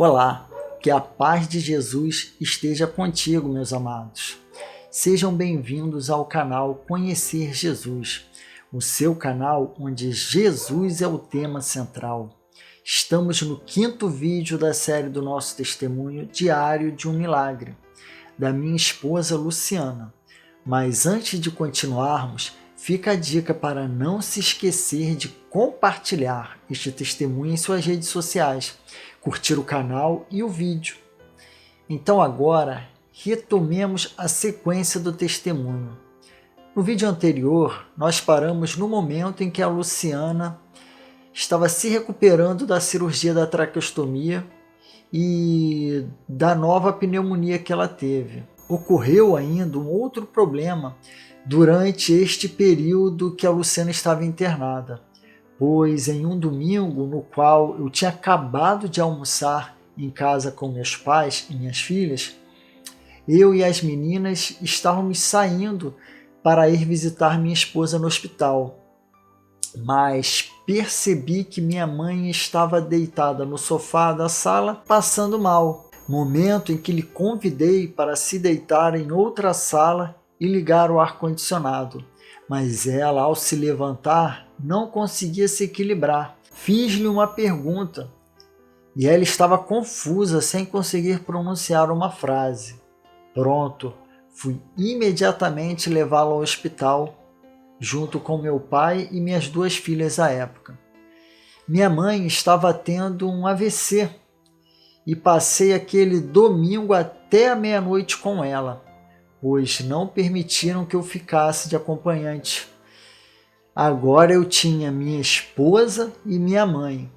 Olá, que a paz de Jesus esteja contigo, meus amados. Sejam bem-vindos ao canal Conhecer Jesus, o seu canal onde Jesus é o tema central. Estamos no 5º vídeo da série do nosso testemunho Diário de um Milagre, da minha esposa Luciana. Mas antes de continuarmos, fica a dica para não se esquecer de compartilhar este testemunho em suas redes sociais, curtir o canal e o vídeo. Então agora, retomemos a sequência do testemunho. No vídeo anterior, nós paramos no momento em que a Luciana estava se recuperando da cirurgia da traqueostomia e da nova pneumonia que ela teve. Ocorreu ainda um outro problema durante este período que a Luciana estava internada, pois em um domingo no qual eu tinha acabado de almoçar em casa com meus pais e minhas filhas, eu e as meninas estávamos saindo para ir visitar minha esposa no hospital, mas percebi que minha mãe estava deitada no sofá da sala passando mal, momento em que lhe convidei para se deitar em outra sala e ligar o ar-condicionado, mas ela, ao se levantar, não conseguia se equilibrar. Fiz-lhe uma pergunta e ela estava confusa, sem conseguir pronunciar uma frase. Pronto, fui imediatamente levá-la ao hospital, junto com meu pai e minhas 2 filhas à época. Minha mãe estava tendo um AVC e passei aquele domingo até a meia-noite com ela, pois não permitiram que eu ficasse de acompanhante. Agora eu tinha minha esposa e minha mãe,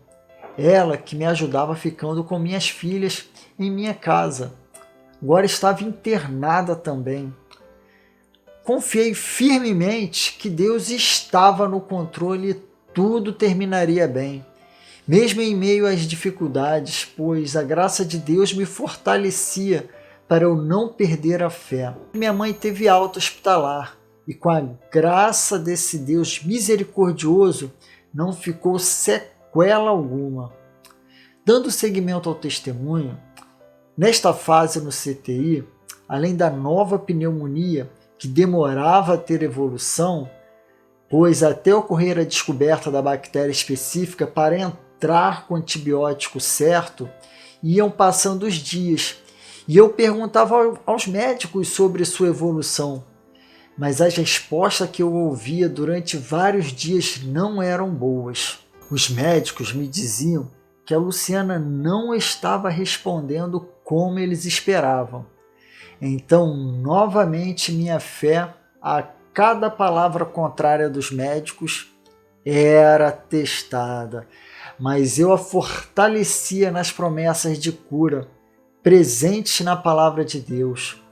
ela que me ajudava ficando com minhas filhas em minha casa. Agora estava internada também. Confiei firmemente que Deus estava no controle e tudo terminaria bem, mesmo em meio às dificuldades, pois a graça de Deus me fortalecia para eu não perder a fé. Minha mãe teve alta hospitalar e, com a graça desse Deus misericordioso, não ficou sequela alguma. Dando seguimento ao testemunho, nesta fase no CTI, além da nova pneumonia que demorava a ter evolução, pois até ocorrer a descoberta da bactéria específica para entrar com o antibiótico certo, iam passando os dias e eu perguntava aos médicos sobre sua evolução, mas as respostas que eu ouvia durante vários dias não eram boas. Os médicos me diziam que a Luciana não estava respondendo como eles esperavam. Então, novamente, minha fé, a cada palavra contrária dos médicos, era testada, mas eu a fortalecia nas promessas de cura, presentes na palavra de Deus.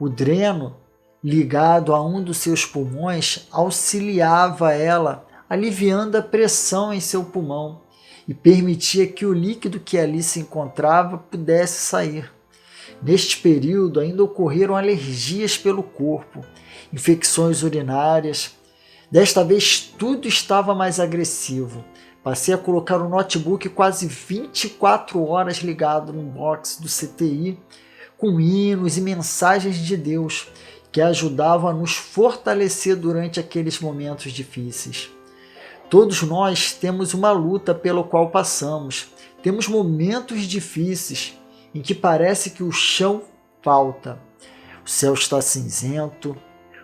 O dreno, ligado a um dos seus pulmões, auxiliava ela, aliviando a pressão em seu pulmão e permitia que o líquido que ali se encontrava pudesse sair. Neste período ainda ocorreram alergias pelo corpo, infecções urinárias. Desta vez tudo estava mais agressivo. Passei a colocar o notebook quase 24 horas ligado no box do CTI, com hinos e mensagens de Deus que ajudavam a nos fortalecer durante aqueles momentos difíceis. Todos nós temos uma luta pela qual passamos. Temos momentos difíceis em que parece que o chão falta. O céu está cinzento,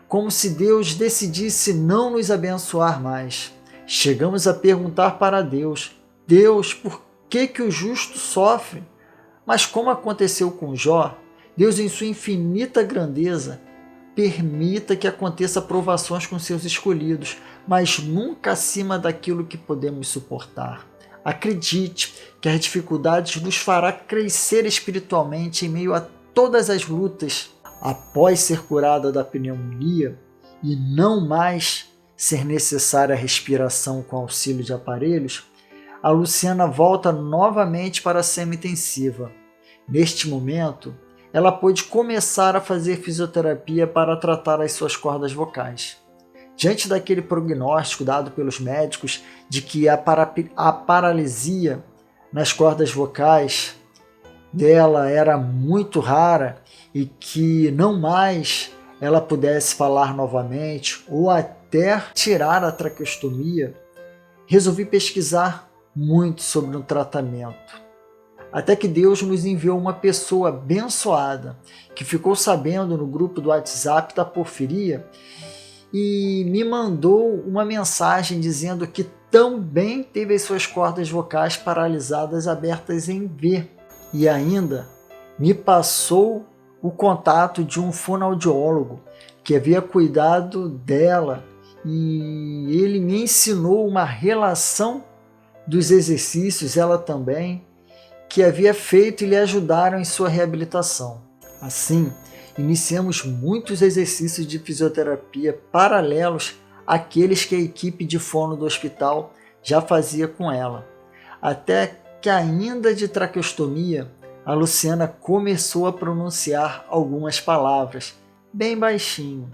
como se Deus decidisse não nos abençoar mais. Chegamos a perguntar para Deus: Deus, por que o justo sofre? Mas como aconteceu com Jó, Deus, em sua infinita grandeza, permita que aconteça provações com seus escolhidos, mas nunca acima daquilo que podemos suportar. Acredite que as dificuldades nos fará crescer espiritualmente em meio a todas as lutas. Após ser curada da pneumonia e não mais ser necessária a respiração com auxílio de aparelhos, a Luciana volta novamente para a semi-intensiva. Neste momento, ela pôde começar a fazer fisioterapia para tratar as suas cordas vocais. Diante daquele prognóstico dado pelos médicos de que a paralisia nas cordas vocais dela era muito rara e que não mais ela pudesse falar novamente ou até tirar a traqueostomia, resolvi pesquisar muito sobre o tratamento. Até que Deus nos enviou uma pessoa abençoada que ficou sabendo no grupo do WhatsApp da porfiria e me mandou uma mensagem dizendo que também teve as suas cordas vocais paralisadas abertas em V e ainda me passou o contato de um fonoaudiólogo que havia cuidado dela e ele me ensinou uma relação dos exercícios, ela também, que havia feito e lhe ajudaram em sua reabilitação. Assim, iniciamos muitos exercícios de fisioterapia paralelos àqueles que a equipe de fono do hospital já fazia com ela. Até que ainda de traqueostomia, a Luciana começou a pronunciar algumas palavras, bem baixinho.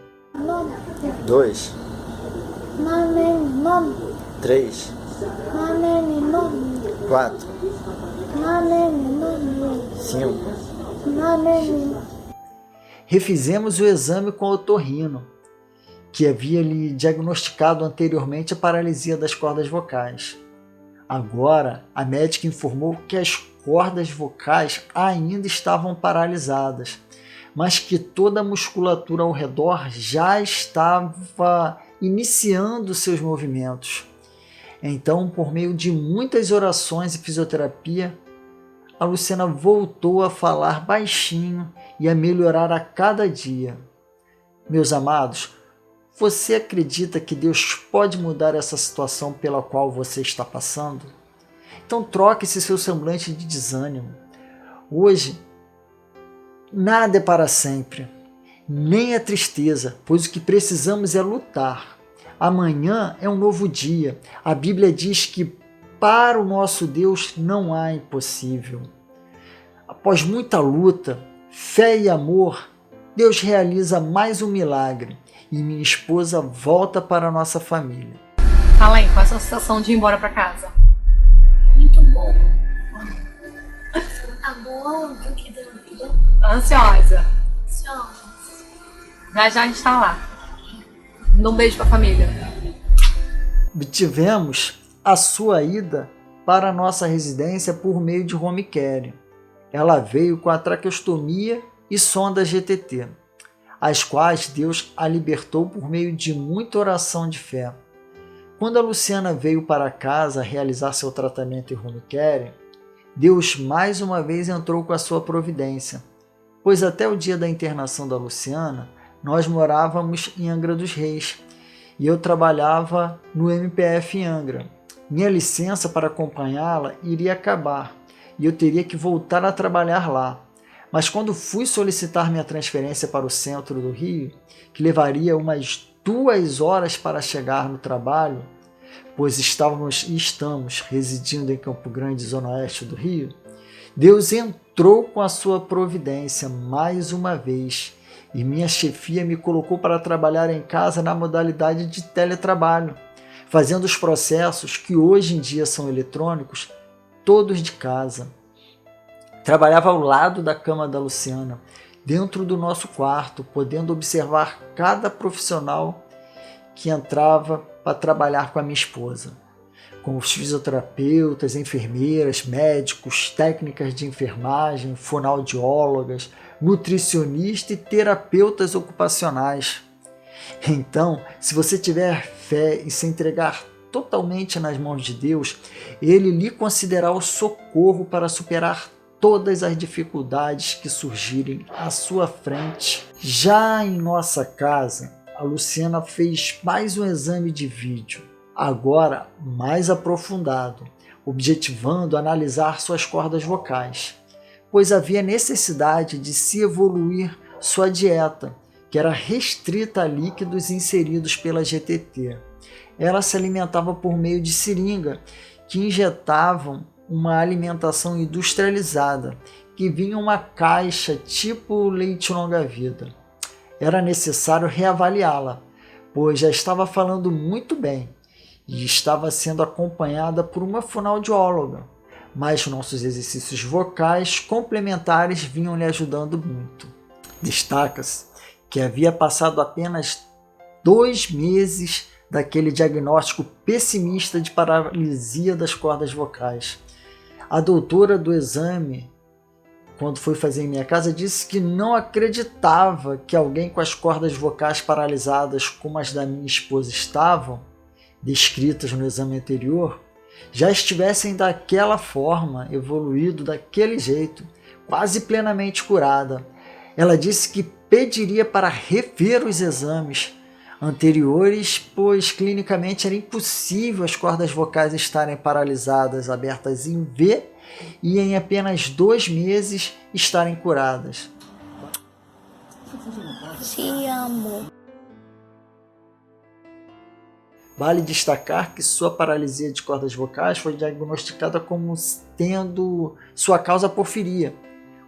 2, 3, 4, 5. Refizemos o exame com o otorrino, que havia lhe diagnosticado anteriormente a paralisia das cordas vocais. Agora, a médica informou que as cordas vocais ainda estavam paralisadas, mas que toda a musculatura ao redor já estava iniciando seus movimentos. Então, por meio de muitas orações e fisioterapia, a Luciana voltou a falar baixinho e a melhorar a cada dia. Meus amados, você acredita que Deus pode mudar essa situação pela qual você está passando? Então troque esse seu semblante de desânimo. Hoje, nada é para sempre, nem a tristeza, pois o que precisamos é lutar. Amanhã é um novo dia. A Bíblia diz que para o nosso Deus não há impossível. Após muita luta, fé e amor, Deus realiza mais um milagre e minha esposa volta para a nossa família. Fala aí, qual é a sua sensação de ir embora para casa? Muito bom. Tá bom, do que deu. Ansiosa. Senhora, Já já a gente tá lá. Dá um beijo pra família. Obtivemos a sua ida para a nossa residência por meio de home care. Ela veio com a traqueostomia e sonda GTT, as quais Deus a libertou por meio de muita oração de fé. Quando a Luciana veio para casa realizar seu tratamento em home care, Deus mais uma vez entrou com a sua providência, pois até o dia da internação da Luciana, nós morávamos em Angra dos Reis e eu trabalhava no MPF em Angra. Minha licença para acompanhá-la iria acabar e eu teria que voltar a trabalhar lá. Mas quando fui solicitar minha transferência para o centro do Rio, que levaria umas 2 horas para chegar no trabalho, pois estamos residindo em Campo Grande, zona oeste do Rio, Deus entrou com a sua providência mais uma vez e minha chefia me colocou para trabalhar em casa na modalidade de teletrabalho, fazendo os processos que hoje em dia são eletrônicos, todos de casa. Trabalhava ao lado da cama da Luciana, dentro do nosso quarto, podendo observar cada profissional que entrava para trabalhar com a minha esposa, com os fisioterapeutas, enfermeiras, médicos, técnicas de enfermagem, fonoaudiólogas, nutricionistas e terapeutas ocupacionais. Então, se você tiver fé e se entregar totalmente nas mãos de Deus, Ele lhe concederá o socorro para superar todas as dificuldades que surgirem à sua frente. Já em nossa casa, a Luciana fez mais um exame de vídeo, agora mais aprofundado, objetivando analisar suas cordas vocais, pois havia necessidade de se evoluir sua dieta, que era restrita a líquidos inseridos pela GTT. Ela se alimentava por meio de seringa, que injetavam uma alimentação industrializada, que vinha em uma caixa tipo leite longa-vida. Era necessário reavaliá-la, pois já estava falando muito bem e estava sendo acompanhada por uma fonoaudióloga, mas nossos exercícios vocais complementares vinham lhe ajudando muito. Destaca-se que havia passado apenas 2 meses daquele diagnóstico pessimista de paralisia das cordas vocais. A doutora do exame, quando foi fazer em minha casa, disse que não acreditava que alguém com as cordas vocais paralisadas como as da minha esposa estavam, descritas no exame anterior, já estivessem daquela forma, evoluído daquele jeito, quase plenamente curada. Ela disse que pediria para rever os exames anteriores, pois clinicamente era impossível as cordas vocais estarem paralisadas, abertas em V, e em apenas 2 meses estarem curadas. Te amo. Vale destacar que sua paralisia de cordas vocais foi diagnosticada como tendo sua causa porfiria,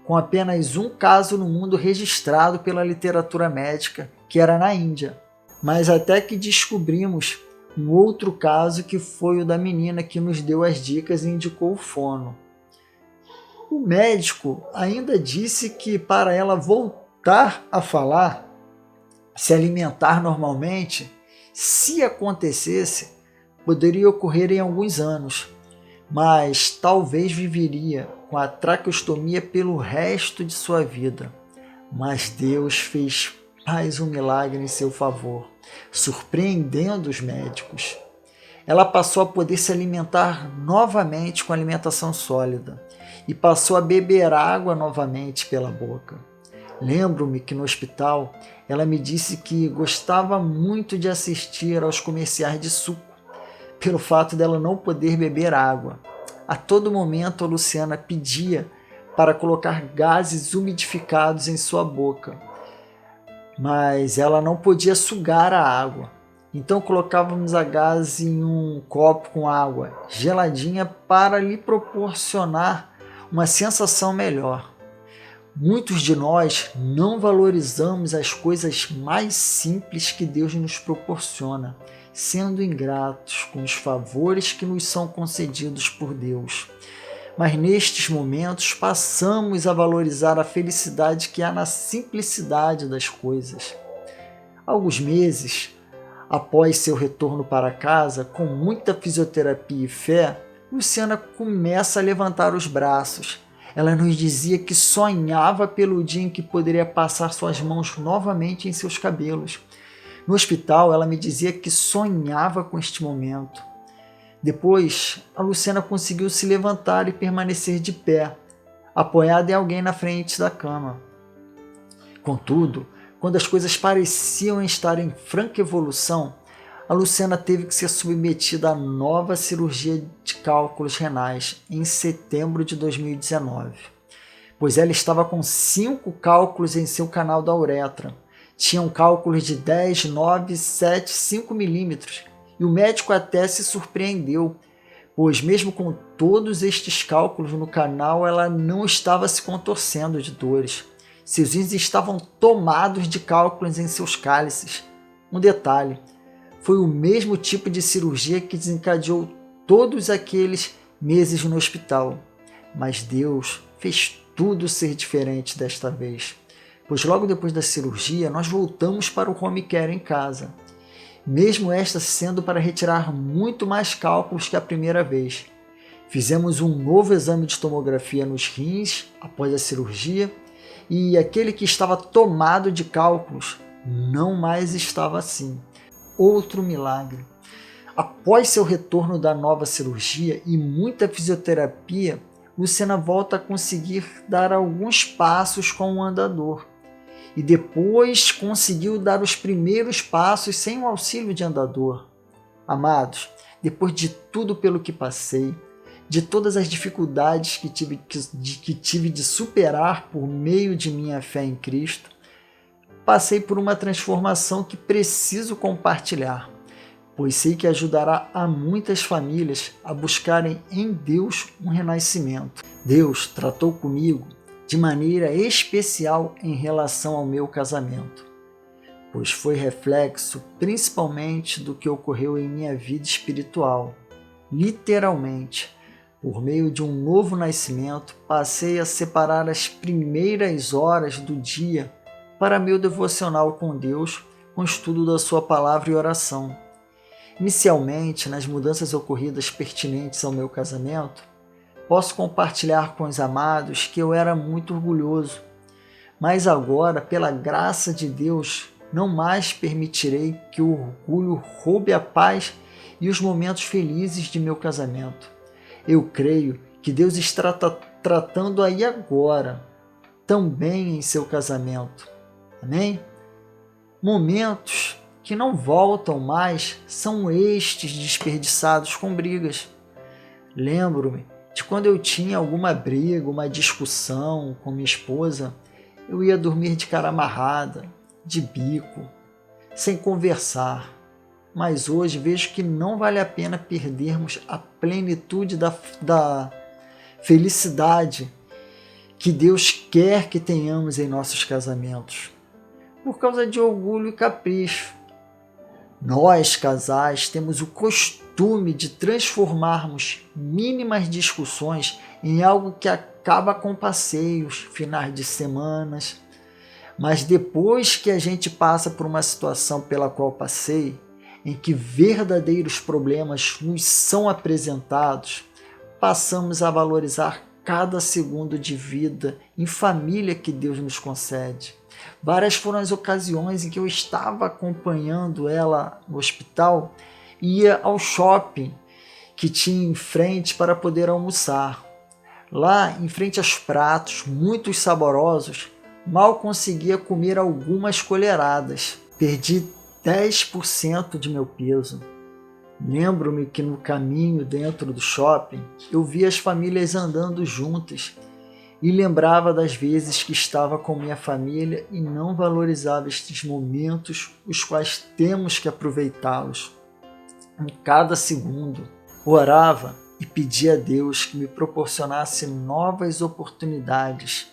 com apenas um caso no mundo registrado pela literatura médica, que era na Índia. Mas até que descobrimos um outro caso, que foi o da menina que nos deu as dicas e indicou o fono. O médico ainda disse que para ela voltar a falar, se alimentar normalmente, se acontecesse, poderia ocorrer em alguns anos, mas talvez viveria com a traqueostomia pelo resto de sua vida. Mas Deus fez mais um milagre em seu favor, surpreendendo os médicos. Ela passou a poder se alimentar novamente com alimentação sólida e passou a beber água novamente pela boca. Lembro-me que no hospital ela me disse que gostava muito de assistir aos comerciais de suco, pelo fato dela não poder beber água. A todo momento a Luciana pedia para colocar gases umidificados em sua boca, mas ela não podia sugar a água. Então colocávamos a gás em um copo com água geladinha para lhe proporcionar uma sensação melhor. Muitos de nós não valorizamos as coisas mais simples que Deus nos proporciona, sendo ingratos com os favores que nos são concedidos por Deus. Mas nestes momentos passamos a valorizar a felicidade que há na simplicidade das coisas. Alguns meses após seu retorno para casa, com muita fisioterapia e fé, Luciana começa a levantar os braços. Ela nos dizia que sonhava pelo dia em que poderia passar suas mãos novamente em seus cabelos. No hospital, ela me dizia que sonhava com este momento. Depois, a Luciana conseguiu se levantar e permanecer de pé, apoiada em alguém na frente da cama. Contudo, quando as coisas pareciam estar em franca evolução, a Luciana teve que ser submetida a nova cirurgia de cálculos renais em setembro de 2019, pois ela estava com 5 cálculos em seu canal da uretra. Tinham cálculos de 10, 9, 7, 5 milímetros, e o médico até se surpreendeu, pois mesmo com todos estes cálculos no canal, ela não estava se contorcendo de dores. Seus rins estavam tomados de cálculos em seus cálices. Um detalhe: foi o mesmo tipo de cirurgia que desencadeou todos aqueles meses no hospital. Mas Deus fez tudo ser diferente desta vez, pois logo depois da cirurgia nós voltamos para o home care em casa, mesmo esta sendo para retirar muito mais cálculos que a primeira vez. Fizemos um novo exame de tomografia nos rins após a cirurgia, e aquele que estava tomado de cálculos não mais estava assim. Outro milagre. Após seu retorno da nova cirurgia e muita fisioterapia, Luciana volta a conseguir dar alguns passos com o andador. E depois conseguiu dar os primeiros passos sem o auxílio de andador. Amados, depois de tudo pelo que passei, de todas as dificuldades que tive de superar por meio de minha fé em Cristo, passei por uma transformação que preciso compartilhar, pois sei que ajudará a muitas famílias a buscarem em Deus um renascimento. Deus tratou comigo de maneira especial em relação ao meu casamento, pois foi reflexo principalmente do que ocorreu em minha vida espiritual. Literalmente, Por meio de um novo nascimento, passei a separar as primeiras horas do dia para meu devocional com Deus, com estudo da sua palavra e oração. Inicialmente, nas mudanças ocorridas pertinentes ao meu casamento, posso compartilhar com os amados que eu era muito orgulhoso, mas agora, pela graça de Deus, não mais permitirei que o orgulho roube a paz e os momentos felizes de meu casamento. Eu creio que Deus está tratando aí agora, também em seu casamento. Amém? Momentos que não voltam mais são estes desperdiçados com brigas. Lembro-me de quando eu tinha alguma briga, uma discussão com minha esposa, eu ia dormir de cara amarrada, de bico, sem conversar. Mas hoje vejo que não vale a pena perdermos a plenitude da felicidade que Deus quer que tenhamos em nossos casamentos, por causa de orgulho e capricho. Nós, casais, temos o costume de transformarmos mínimas discussões em algo que acaba com passeios, finais de semanas. Mas depois que a gente passa por uma situação pela qual passei, em que verdadeiros problemas nos são apresentados, passamos a valorizar cada segundo de vida em família que Deus nos concede. Várias foram as ocasiões em que eu estava acompanhando ela no hospital e ia ao shopping que tinha em frente para poder almoçar. Lá, em frente aos pratos, muito saborosos, mal conseguia comer algumas colheradas. Perdi 10% de meu peso. Lembro-me que no caminho dentro do shopping, eu via as famílias andando juntas e lembrava das vezes que estava com minha família e não valorizava estes momentos, os quais temos que aproveitá-los em cada segundo. Orava e pedia a Deus que me proporcionasse novas oportunidades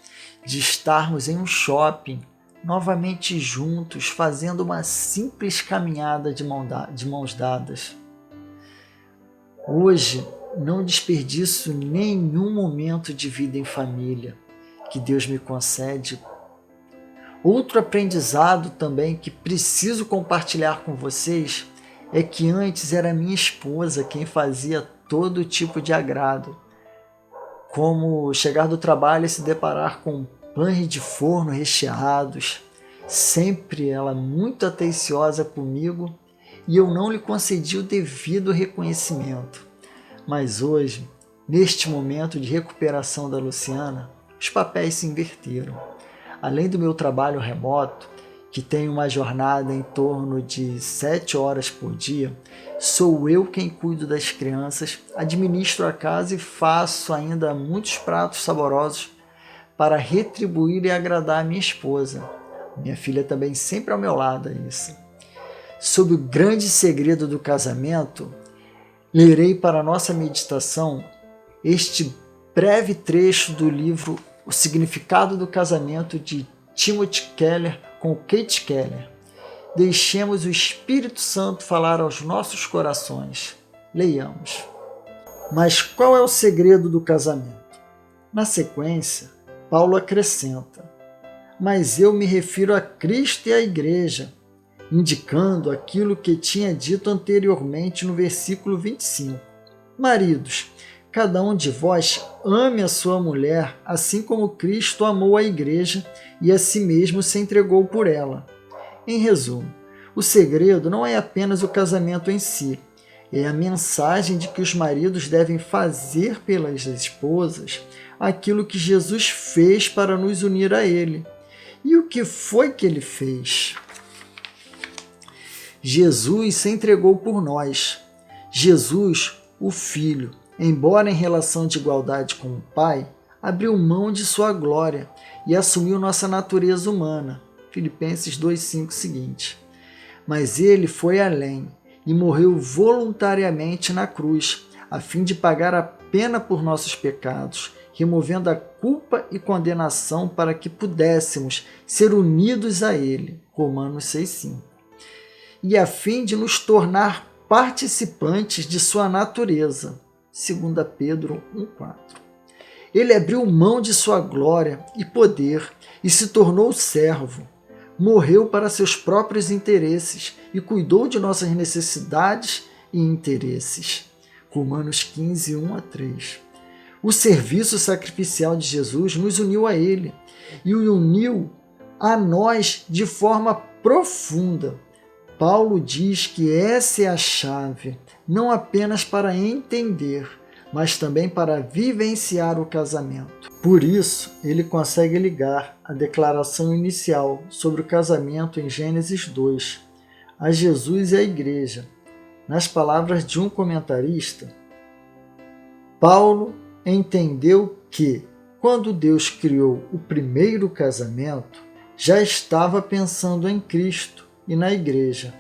de estarmos em um shopping novamente juntos, fazendo uma simples caminhada de mãos dadas. Hoje, não desperdiço nenhum momento de vida em família que Deus me concede. Outro aprendizado também que preciso compartilhar com vocês é que antes era minha esposa quem fazia todo tipo de agrado, como chegar do trabalho e se deparar com pães de forno recheados, sempre ela muito atenciosa comigo e eu não lhe concedi o devido reconhecimento. Mas hoje, neste momento de recuperação da Luciana, os papéis se inverteram. Além do meu trabalho remoto, que tem uma jornada em torno de 7 horas por dia, sou eu quem cuido das crianças, administro a casa e faço ainda muitos pratos saborosos para retribuir e agradar a minha esposa. Minha filha também sempre ao meu lado, é isso. Sobre o grande segredo do casamento, lerei para a nossa meditação este breve trecho do livro O Significado do Casamento, de Timothy Keller com Kate Keller. Deixemos o Espírito Santo falar aos nossos corações. Leiamos. Mas qual é o segredo do casamento? Na sequência, Paulo acrescenta: mas eu me refiro a Cristo e à Igreja, indicando aquilo que tinha dito anteriormente no versículo 25. Maridos, cada um de vós ame a sua mulher, assim como Cristo amou a Igreja e a si mesmo se entregou por ela. Em resumo, o segredo não é apenas o casamento em si, é a mensagem de que os maridos devem fazer pelas esposas aquilo que Jesus fez para nos unir a Ele. E o que foi que Ele fez? Jesus se entregou por nós. Jesus, o Filho, embora em relação de igualdade com o Pai, abriu mão de sua glória e assumiu nossa natureza humana. Filipenses 2,5 seguinte. Mas ele foi além e morreu voluntariamente na cruz, a fim de pagar a pena por nossos pecados, removendo a culpa e condenação para que pudéssemos ser unidos a ele. Romanos 6,5. E a fim de nos tornar participantes de sua natureza. 2 Pedro 1,4. Ele abriu mão de sua glória e poder e se tornou servo. Morreu para seus próprios interesses e cuidou de nossas necessidades e interesses. Romanos 15, 1-3. O serviço sacrificial de Jesus nos uniu a Ele e o uniu a nós de forma profunda. Paulo diz que essa é a chave, não apenas para entender, mas também para vivenciar o casamento. Por isso, ele consegue ligar a declaração inicial sobre o casamento em Gênesis 2 a Jesus e à igreja. Nas palavras de um comentarista, Paulo entendeu que, quando Deus criou o primeiro casamento, já estava pensando em Cristo e na igreja.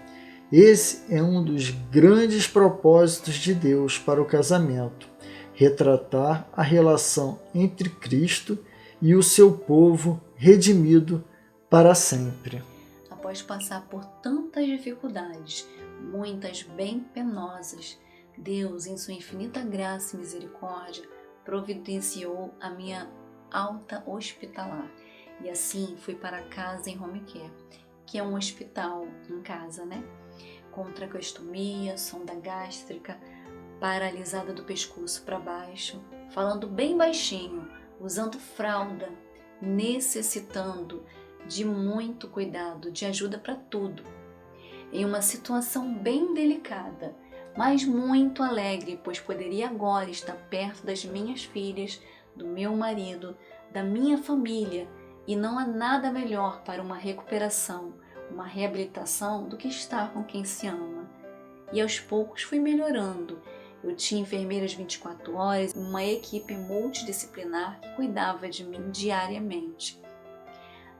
Esse é um dos grandes propósitos de Deus para o casamento, retratar a relação entre Cristo e o seu povo redimido para sempre. Após passar por tantas dificuldades, muitas bem penosas, Deus, em sua infinita graça e misericórdia, providenciou a minha alta hospitalar. E assim fui para casa em home care, que é um hospital em casa, com traqueostomia, sonda gástrica, paralisada do pescoço para baixo, falando bem baixinho, usando fralda, necessitando de muito cuidado, de ajuda para tudo. Em uma situação bem delicada, mas muito alegre, pois poderia agora estar perto das minhas filhas, do meu marido, da minha família, e não há nada melhor para uma recuperação, uma reabilitação do que estar com quem se ama. E aos poucos fui melhorando. Eu tinha enfermeiras 24 horas, uma equipe multidisciplinar que cuidava de mim diariamente.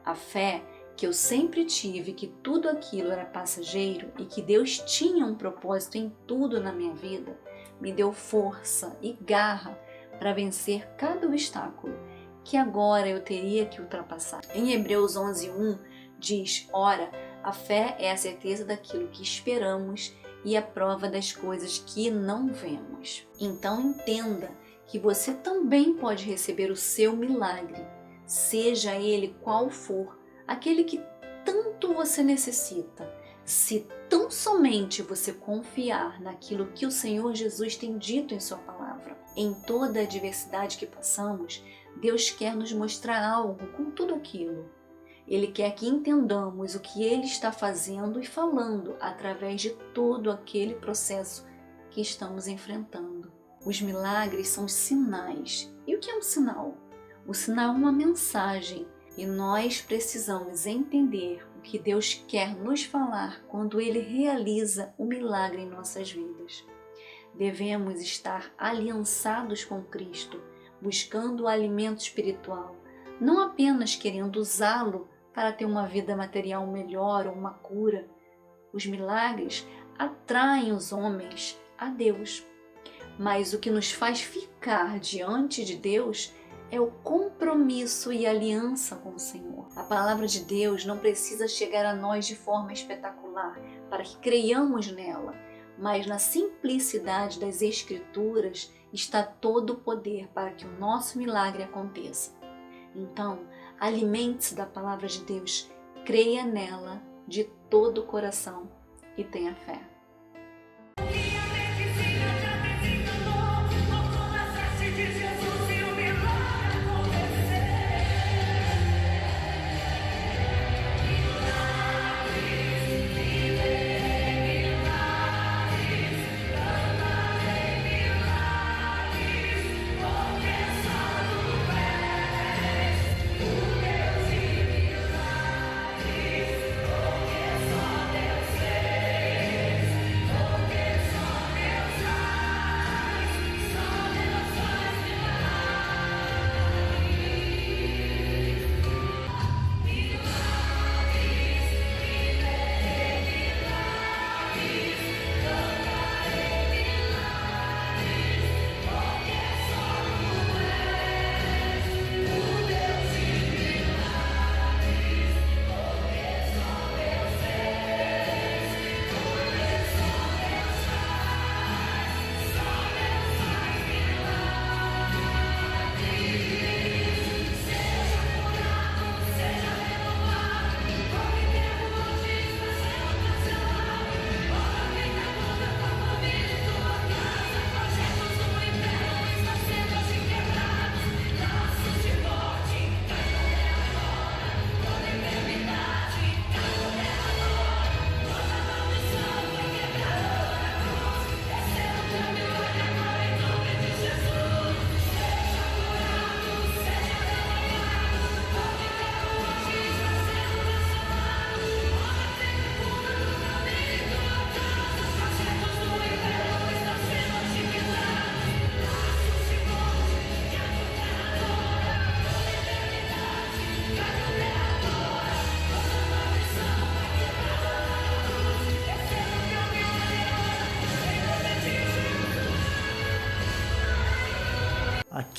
A fé que eu sempre tive que tudo aquilo era passageiro e que Deus tinha um propósito em tudo na minha vida, me deu força e garra para vencer cada obstáculo que agora eu teria que ultrapassar. Em Hebreus 11:1 diz: ora, a fé é a certeza daquilo que esperamos e a prova das coisas que não vemos. Então entenda que você também pode receber o seu milagre, seja ele qual for, aquele que tanto você necessita, se tão somente você confiar naquilo que o Senhor Jesus tem dito em sua palavra. Em toda a adversidade que passamos, Deus quer nos mostrar algo com tudo aquilo. Ele quer que entendamos o que Ele está fazendo e falando através de todo aquele processo que estamos enfrentando. Os milagres são sinais. E o que é um sinal? O sinal é uma mensagem e nós precisamos entender o que Deus quer nos falar quando Ele realiza o milagre em nossas vidas. Devemos estar aliançados com Cristo, buscando o alimento espiritual, não apenas querendo usá-lo para ter uma vida material melhor ou uma cura. Os milagres atraem os homens a Deus, mas o que nos faz ficar diante de Deus é o compromisso e aliança com o Senhor. A palavra de Deus não precisa chegar a nós de forma espetacular para que creiamos nela, mas na simplicidade das Escrituras está todo o poder para que o nosso milagre aconteça. Então, alimente-se da palavra de Deus, creia nela de todo o coração e tenha fé.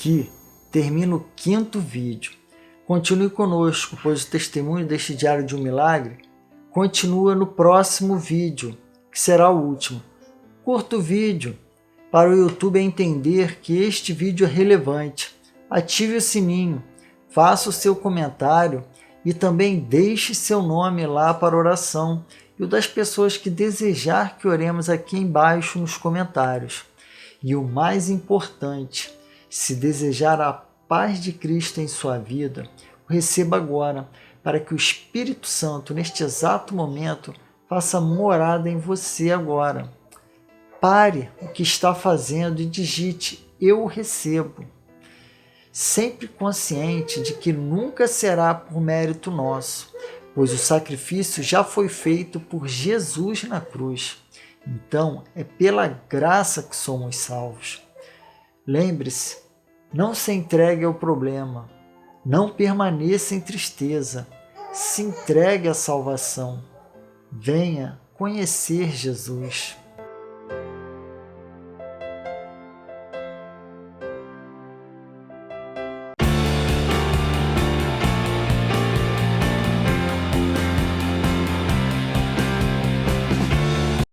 aqui termina o 5º vídeo. Continue conosco, pois o testemunho deste Diário de um Milagre continua no próximo vídeo, que será o último. Curta o vídeo para o YouTube entender que este vídeo é relevante. Ative o sininho, faça o seu comentário e também deixe seu nome lá para oração e o das pessoas que desejar que oremos aqui embaixo nos comentários. E o mais importante, se desejar a paz de Cristo em sua vida, o receba agora, para que o Espírito Santo, neste exato momento, faça morada em você agora. Pare o que está fazendo e digite: eu recebo. Sempre consciente de que nunca será por mérito nosso, pois o sacrifício já foi feito por Jesus na cruz. Então, é pela graça que somos salvos. Lembre-se, não se entregue ao problema, não permaneça em tristeza, se entregue à salvação. Venha conhecer Jesus.